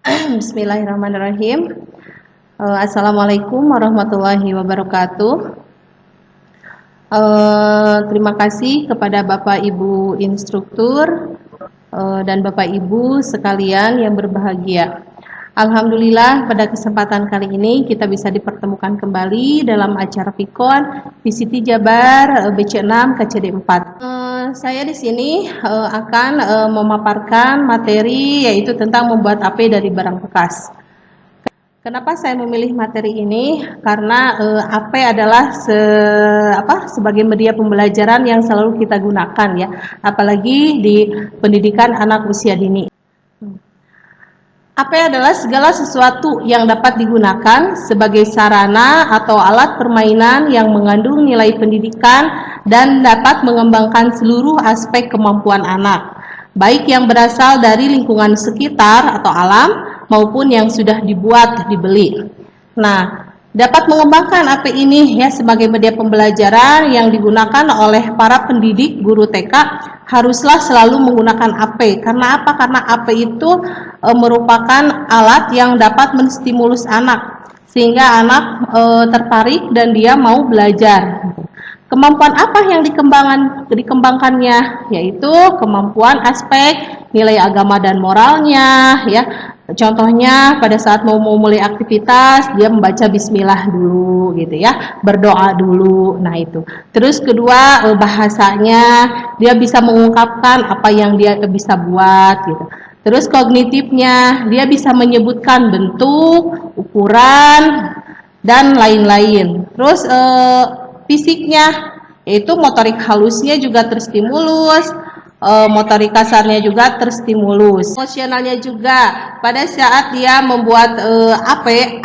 Bismillahirrahmanirrahim. Assalamualaikum warahmatullahi wabarakatuh. Terima kasih kepada Bapak Ibu instruktur dan Bapak Ibu sekalian yang berbahagia. Alhamdulillah pada kesempatan kali ini kita bisa dipertemukan kembali dalam acara Pikon PCT Jabar BC6 KCD 4. Saya di sini akan memaparkan materi yaitu tentang membuat AP dari barang bekas. Kenapa saya memilih materi ini? Karena AP adalah sebagai media pembelajaran yang selalu kita gunakan ya, apalagi di pendidikan anak usia dini. AP adalah segala sesuatu yang dapat digunakan sebagai sarana atau alat permainan yang mengandung nilai pendidikan dan dapat mengembangkan seluruh aspek kemampuan anak, baik yang berasal dari lingkungan sekitar atau alam maupun yang sudah dibeli. Nah, dapat mengembangkan AP ini ya sebagai media pembelajaran yang digunakan oleh para pendidik guru TK haruslah selalu menggunakan AP. Karena apa? Karena AP itu merupakan alat yang dapat menstimulus anak sehingga anak tertarik dan dia mau belajar. Kemampuan apa yang dikembangkannya? Yaitu kemampuan aspek nilai agama dan moralnya ya. Contohnya pada saat mau mulai aktivitas dia membaca bismillah dulu gitu ya, berdoa dulu. Nah itu. Terus kedua bahasanya dia bisa mengungkapkan apa yang dia bisa buat gitu. Terus kognitifnya dia bisa menyebutkan bentuk, ukuran dan lain-lain. Terus fisiknya yaitu motorik halusnya juga terstimulus, motorik kasarnya juga terstimulus. Emosionalnya juga pada saat dia membuat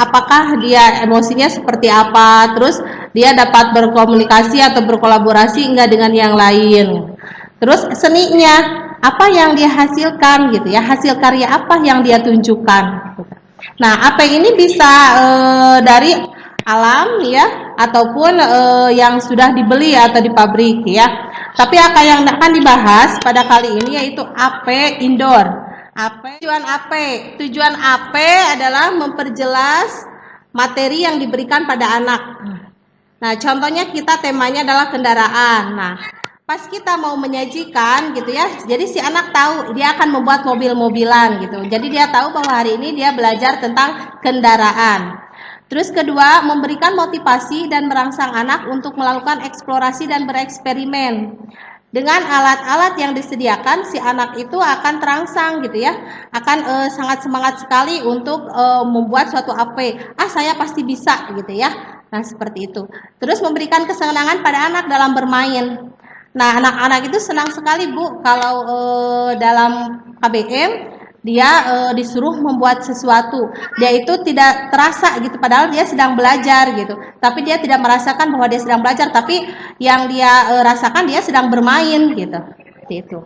apakah dia emosinya seperti apa, terus dia dapat berkomunikasi atau berkolaborasi enggak dengan yang lain. Terus seninya apa yang dia hasilkan gitu ya, hasil karya apa yang dia tunjukkan. Nah, AP ini bisa dari alam ya ataupun yang sudah dibeli atau di pabrik ya. Tapi apa yang akan dibahas pada kali ini yaitu AP indoor. Tujuan AP adalah memperjelas materi yang diberikan pada anak. Nah, contohnya kita temanya adalah kendaraan. Nah, pas kita mau menyajikan gitu ya, jadi si anak tahu dia akan membuat mobil-mobilan gitu. Jadi dia tahu bahwa hari ini dia belajar tentang kendaraan. Terus kedua, memberikan motivasi dan merangsang anak untuk melakukan eksplorasi dan bereksperimen. Dengan alat-alat yang disediakan, si anak itu akan terangsang gitu ya, akan sangat semangat sekali untuk membuat suatu AP. Saya pasti bisa gitu ya. Nah, seperti itu. Terus memberikan kesenangan pada anak dalam bermain. Nah, anak-anak itu senang sekali Bu kalau dalam KBM dia disuruh membuat sesuatu, dia itu tidak terasa gitu padahal dia sedang belajar gitu, tapi dia tidak merasakan bahwa dia sedang belajar, tapi yang dia rasakan dia sedang bermain gitu. Seperti itu.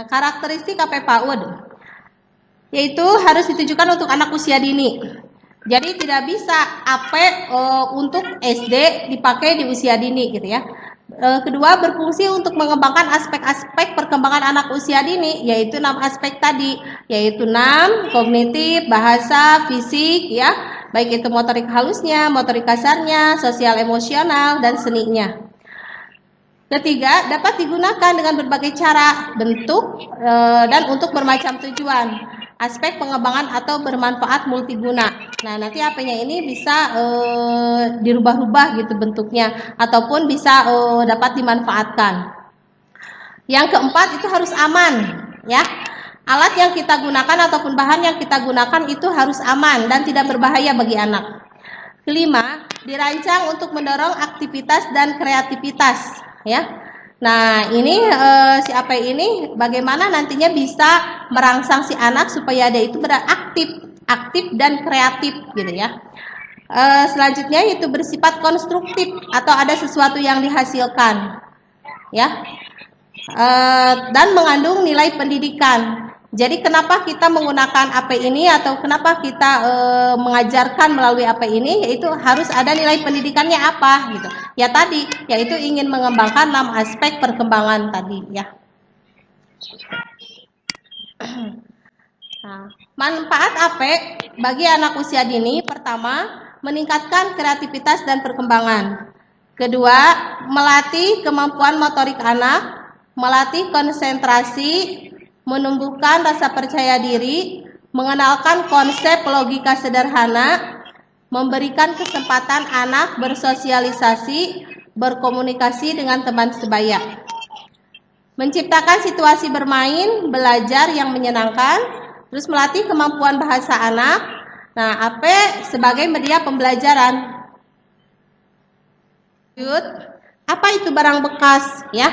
Karakteristik AP PAUD yaitu harus ditujukan untuk anak usia dini. Jadi tidak bisa AP untuk SD dipakai di usia dini gitu ya. Kedua, berfungsi untuk mengembangkan aspek-aspek perkembangan anak usia dini, yaitu 6 aspek tadi, yaitu 6, kognitif, bahasa, fisik ya, baik itu motorik halusnya, motorik kasarnya, sosial emosional dan seninya. Ketiga, dapat digunakan dengan berbagai cara, bentuk dan untuk bermacam tujuan. Aspek pengembangan atau bermanfaat multiguna. Nah, nanti AP-nya ini bisa dirubah-rubah gitu bentuknya ataupun bisa dapat dimanfaatkan. Yang keempat itu harus aman ya. Alat yang kita gunakan ataupun bahan yang kita gunakan itu harus aman dan tidak berbahaya bagi anak. Kelima, dirancang untuk mendorong aktivitas dan kreativitas ya. Nah, ini si AP ini bagaimana nantinya bisa merangsang si anak supaya dia itu aktif dan kreatif gitu ya. Selanjutnya itu bersifat konstruktif atau ada sesuatu yang dihasilkan ya. Dan mengandung nilai pendidikan. Jadi kenapa kita menggunakan AP ini atau kenapa kita mengajarkan melalui AP ini, yaitu harus ada nilai pendidikannya apa gitu. Ya tadi, yaitu ingin mengembangkan 6 aspek perkembangan tadi ya. Nah, manfaat AP bagi anak usia dini, pertama, meningkatkan kreativitas dan perkembangan. Kedua, melatih kemampuan motorik anak, melatih konsentrasi, menumbuhkan rasa percaya diri, mengenalkan konsep logika sederhana, memberikan kesempatan anak bersosialisasi, berkomunikasi dengan teman sebaya, menciptakan situasi bermain, belajar yang menyenangkan, terus melatih kemampuan bahasa anak. Nah, AP sebagai media pembelajaran. Apa itu barang bekas ya?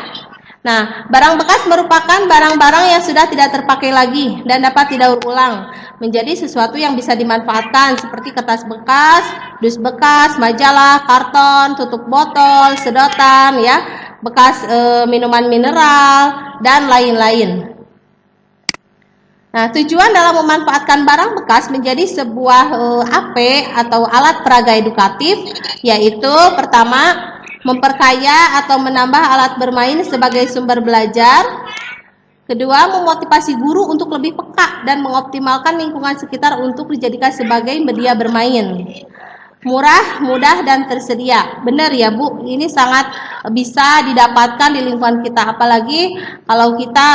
Nah, barang bekas merupakan barang-barang yang sudah tidak terpakai lagi dan dapat didaur ulang menjadi sesuatu yang bisa dimanfaatkan seperti kertas bekas, dus bekas, majalah, karton, tutup botol, sedotan ya, bekas minuman mineral dan lain-lain. Nah, tujuan dalam memanfaatkan barang bekas menjadi sebuah AP atau alat peraga edukatif yaitu pertama, memperkaya atau menambah alat bermain sebagai sumber belajar. Kedua, memotivasi guru untuk lebih peka dan mengoptimalkan lingkungan sekitar untuk dijadikan sebagai media bermain. Murah, mudah, dan tersedia. Benar ya Bu, ini sangat bisa didapatkan di lingkungan kita. Apalagi kalau kita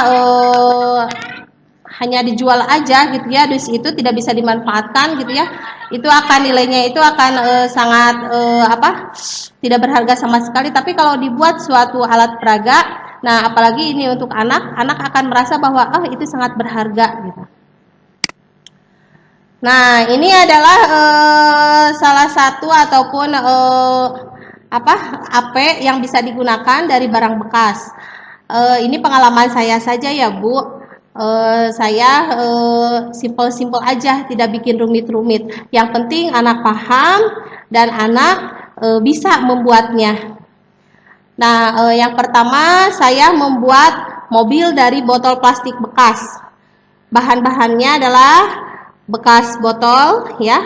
hanya dijual aja gitu ya, dus itu tidak bisa dimanfaatkan gitu ya, itu akan nilainya itu akan sangat tidak berharga sama sekali. Tapi kalau dibuat suatu alat peraga, nah apalagi ini untuk anak akan merasa bahwa itu sangat berharga gitu. Nah, ini adalah salah satu ataupun AP yang bisa digunakan dari barang bekas. Ini pengalaman saya saja ya Bu. Saya simpel-simpel aja, tidak bikin rumit-rumit. Yang penting anak paham dan anak bisa membuatnya. Nah, yang pertama saya membuat mobil dari botol plastik bekas. Bahan-bahannya adalah bekas botol ya,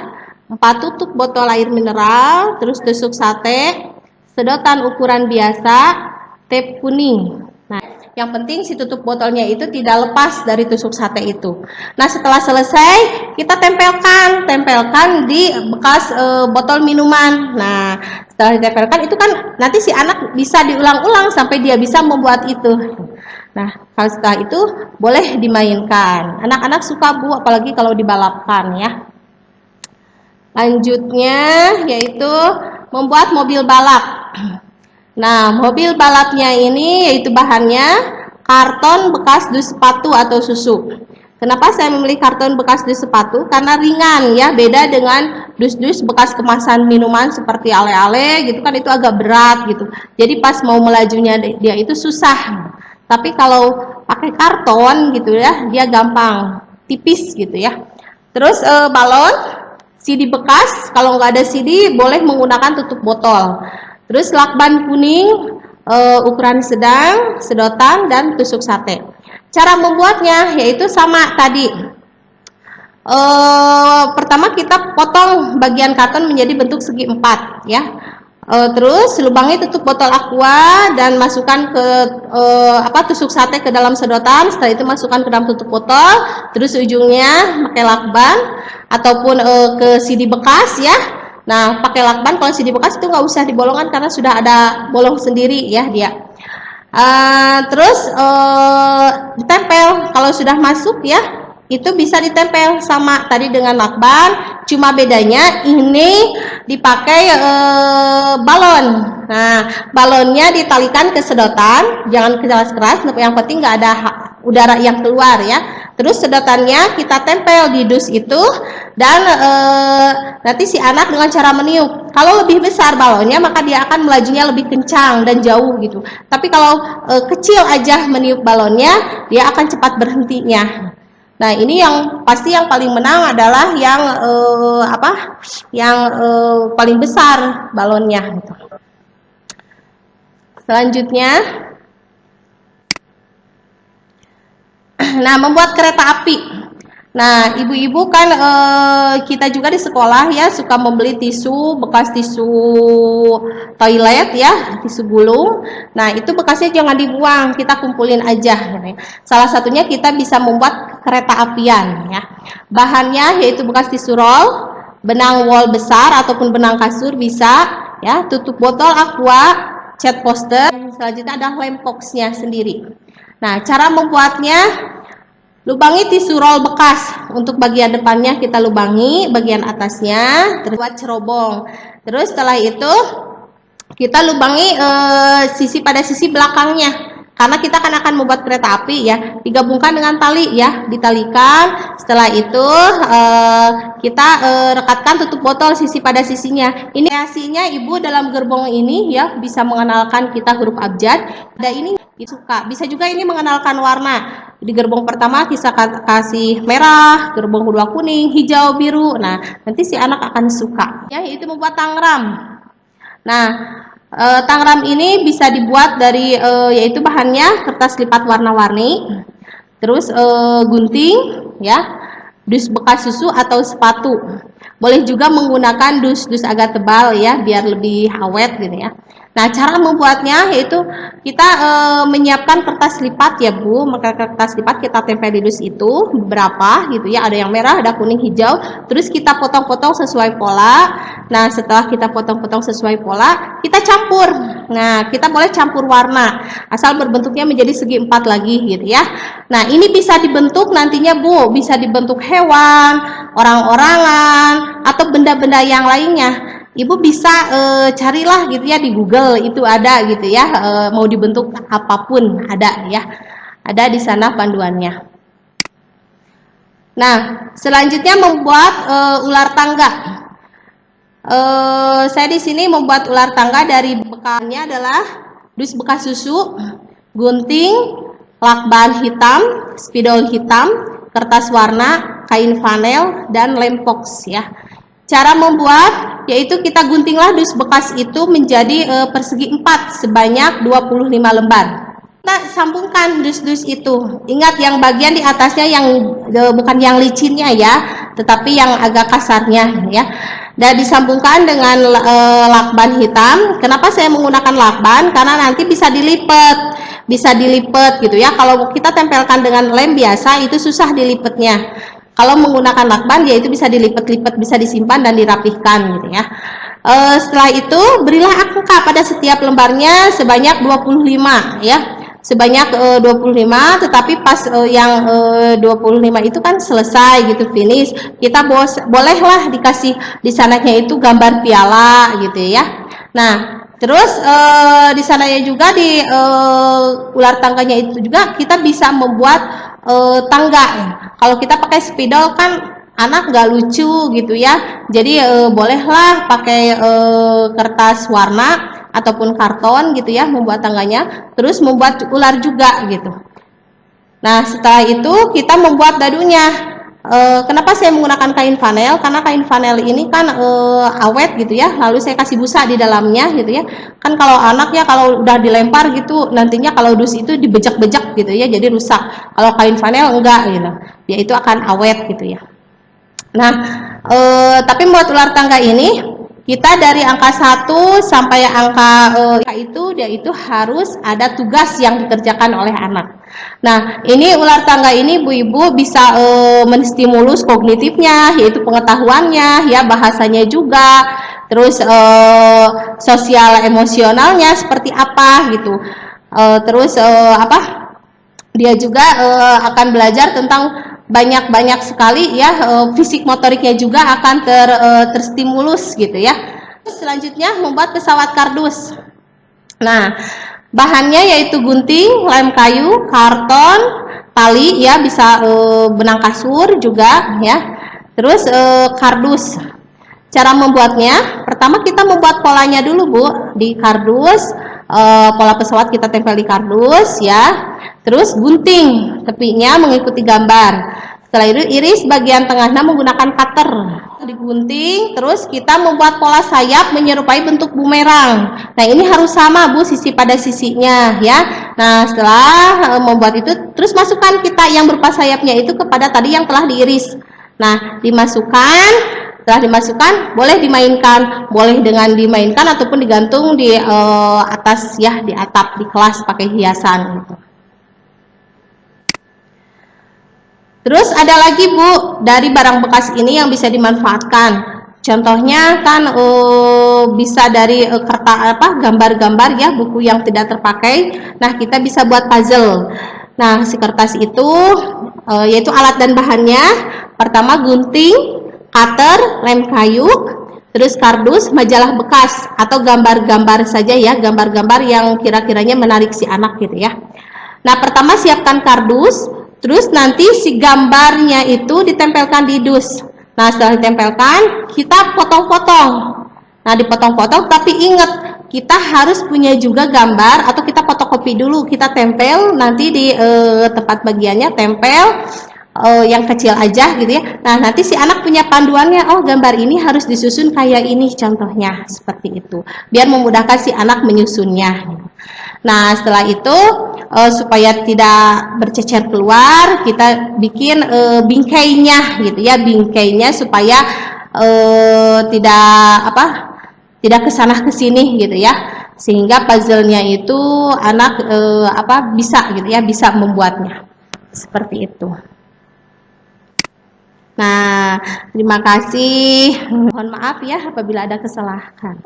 4 tutup botol air mineral, terus tusuk sate, sedotan ukuran biasa, tape kuning. Nah, yang penting si tutup botolnya itu tidak lepas dari tusuk sate itu. Nah, setelah selesai kita tempelkan di bekas botol minuman. Nah, setelah ditempelkan itu kan nanti si anak bisa diulang-ulang sampai dia bisa membuat itu. Nah, kalau setelah itu boleh dimainkan. Anak-anak suka Bu, apalagi kalau dibalapkan ya. Lanjutnya yaitu membuat mobil balap. Nah, mobil balapnya ini yaitu bahannya karton bekas dus sepatu atau susu. Kenapa saya memilih karton bekas dus sepatu? Karena ringan ya, beda dengan dus-dus bekas kemasan minuman seperti ale-ale gitu kan, itu agak berat gitu. Jadi pas mau melajunya dia itu susah. Tapi kalau pakai karton gitu ya, dia gampang, tipis gitu ya. Terus balon, CD bekas, kalau nggak ada CD boleh menggunakan tutup botol. Terus lakban kuning, ukuran sedang, sedotan, dan tusuk sate. Cara membuatnya yaitu sama tadi. Pertama kita potong bagian karton menjadi bentuk segi 4 ya. Terus lubangnya tutup botol aqua dan masukkan ke tusuk sate ke dalam sedotan. Setelah itu masukkan ke dalam tutup botol. Terus ujungnya pakai lakban ataupun ke CD bekas ya. Nah, pakai lakban. Kalau CD bekas itu nggak usah dibolongkan karena sudah ada bolong sendiri ya dia. Terus ditempel. Kalau sudah masuk ya, itu bisa ditempel sama tadi dengan lakban, cuma bedanya ini dipakai balon. Nah, balonnya ditalikan ke sedotan, jangan keras-keras, yang penting nggak ada udara yang keluar ya. Terus sedotannya kita tempel di dus itu, dan nanti si anak dengan cara meniup. Kalau lebih besar balonnya maka dia akan melajunya lebih kencang dan jauh gitu. Tapi kalau kecil aja meniup balonnya, dia akan cepat berhentinya. Nah, ini yang pasti yang paling menang adalah yang paling besar balonnya gitu. Selanjutnya Nah, membuat kereta api. Nah, ibu-ibu kan kita juga di sekolah ya suka membeli tisu, bekas tisu toilet ya, tisu gulung. Nah, itu bekasnya jangan dibuang, kita kumpulin aja. Ya. Salah satunya kita bisa membuat kereta apian ya. Bahannya yaitu bekas tisu roll, benang wol besar ataupun benang kasur bisa ya, tutup botol aqua, cat poster. Selanjutnya ada lem boxnya sendiri. Nah, cara membuatnya, lubangi tisu roll bekas. Untuk bagian depannya kita lubangi, bagian atasnya terus buat cerobong. Terus setelah itu kita lubangi sisi pada sisi belakangnya. Karena kita akan membuat kereta api ya, digabungkan dengan tali ya, ditalikan. Setelah itu kita rekatkan tutup botol sisi pada sisinya. Ini kreasinya ibu dalam gerbong ini ya, bisa mengenalkan kita huruf abjad. Ada ini suka, bisa juga ini mengenalkan warna. Di gerbong pertama kita kasih merah, gerbong kedua kuning, hijau, biru. Nah, nanti si anak akan suka. Ya, itu membuat tangram. Nah, tangram ini bisa dibuat dari yaitu bahannya kertas lipat warna-warni, terus gunting ya, dus bekas susu atau sepatu. Boleh juga menggunakan dus agak tebal ya, biar lebih awet gitu ya. Nah, cara membuatnya yaitu kita menyiapkan kertas lipat ya Bu. Maka kertas lipat kita tempel di dus itu berapa gitu ya, ada yang merah, ada kuning, hijau. Terus kita potong-potong sesuai pola. Nah, setelah kita potong-potong sesuai pola, kita campur. Nah, kita boleh campur warna asal berbentuknya menjadi segi 4 lagi gitu ya. Nah, ini bisa dibentuk nantinya Bu, bisa dibentuk hewan, orang-orangan atau benda-benda yang lainnya. Ibu bisa carilah gitu ya di Google, itu ada gitu ya, mau dibentuk apapun ada ya, ada di sana panduannya. Nah, selanjutnya membuat ular tangga. Saya di sini membuat ular tangga dari bekalnya adalah dus bekas susu, gunting, lakban hitam, spidol hitam, kertas warna, kain flanel, dan lem box ya. Cara membuat yaitu kita guntinglah dus bekas itu menjadi persegi 4 sebanyak 25 lembar. Kita sambungkan dus-dus itu. Ingat yang bagian di atasnya yang bukan yang licinnya ya, tetapi yang agak kasarnya ya. Dan disambungkan dengan lakban hitam. Kenapa saya menggunakan lakban? Karena nanti bisa dilipat gitu ya. Kalau kita tempelkan dengan lem biasa itu susah dilipatnya. Kalau menggunakan lakban, yaitu bisa dilipat-lipat, bisa disimpan dan dirapihkan gitu ya. Setelah itu berilah angka pada setiap lembarnya sebanyak 25 ya. Sebanyak 25, tetapi pas yang 25 itu kan selesai gitu, finish. Kita bolehlah dikasih di sananya itu gambar piala gitu ya. Nah, terus di sananya juga di ular tangganya itu juga kita bisa membuat tangga. Kalau kita pakai spidol kan anak nggak lucu gitu ya, jadi bolehlah pakai kertas warna ataupun karton gitu ya, membuat tangganya, terus membuat ular juga gitu. Nah, setelah itu kita membuat dadunya. Kenapa saya menggunakan kain flanel? Karena kain flanel ini kan awet gitu ya, lalu saya kasih busa di dalamnya gitu ya. Kan kalau anak ya kalau udah dilempar gitu, nantinya kalau dus itu dibejak-bejak gitu ya, jadi rusak. Kalau kain flanel enggak gitu, ya itu akan awet gitu ya. Nah, tapi buat ular tangga ini kita dari angka 1 sampai angka itu dia itu harus ada tugas yang dikerjakan oleh anak. Nah, ini ular tangga ini Bu-ibu bisa menstimulus kognitifnya, yaitu pengetahuannya, ya bahasanya juga, terus sosial emosionalnya seperti apa gitu. Terus dia juga akan belajar tentang banyak sekali ya, fisik motoriknya juga akan terstimulus gitu ya. Selanjutnya membuat pesawat kardus. Nah, bahannya yaitu gunting, lem kayu, karton, tali ya, bisa benang kasur juga ya. Terus kardus. Cara membuatnya, pertama kita membuat polanya dulu Bu di kardus. Pola pesawat kita tempel di kardus ya. Terus gunting tepinya mengikuti gambar. Setelah itu iris bagian tengahnya menggunakan cutter. Digunting, terus kita membuat pola sayap menyerupai bentuk bumerang. Nah, ini harus sama Bu, sisi pada sisinya ya. Nah, setelah membuat itu, terus masukkan kita yang berupa sayapnya itu kepada tadi yang telah diiris. Nah, dimasukkan, setelah dimasukkan boleh dimainkan, boleh dengan dimainkan ataupun digantung di atas ya, di atap di kelas pakai hiasan gitu. Terus ada lagi Bu, dari barang bekas ini yang bisa dimanfaatkan. Contohnya kan bisa dari gambar-gambar ya, buku yang tidak terpakai. Nah, kita bisa buat puzzle. Nah, si kertas itu yaitu alat dan bahannya. Pertama gunting, cutter, lem kayu, terus kardus, majalah bekas atau gambar-gambar saja ya, gambar-gambar yang kira-kiranya menarik si anak gitu ya. Nah, pertama siapkan kardus, terus nanti si gambarnya itu ditempelkan di dus. Nah, setelah ditempelkan, kita potong-potong. Nah, dipotong-potong, tapi ingat, kita harus punya juga gambar, atau kita fotokopi dulu, kita tempel, nanti di tempat bagiannya tempel, yang kecil aja gitu ya. Nah, nanti si anak punya panduannya, oh gambar ini harus disusun kayak ini contohnya, seperti itu. Biar memudahkan si anak menyusunnya. Nah, setelah itu supaya tidak bercecer keluar, kita bikin bingkainya gitu ya, bingkainya supaya tidak kesana kesini gitu ya, sehingga puzzle-nya itu anak bisa gitu ya, bisa membuatnya seperti itu. Nah, terima kasih. Mohon maaf ya apabila ada kesalahan.